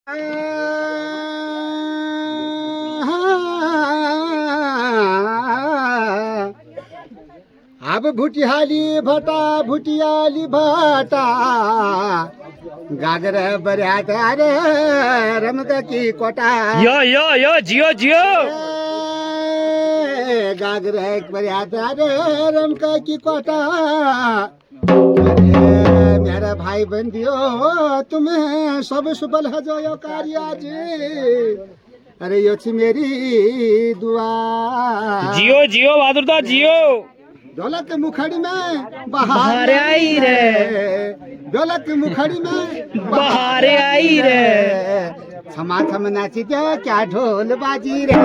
अब भुटिहाली भटा भुटियाली भटा गागर बऱ्यात अरे रमक की कोटा यो जियो जियो गागर बऱ्यात अरे रमक की कोटा अरे मेरा भाई बंदियो तुम्हें सब सुबल हजो यो कार्य जी अरे यो छी मेरी दुआ जियो जियो बहादुरदा जियो ढोलक मुखड़ी में बहार आई रे ढोलक मुखड़ी में बहार आई रे क्षमा क्षम नाची क्या ढोल बाजी रे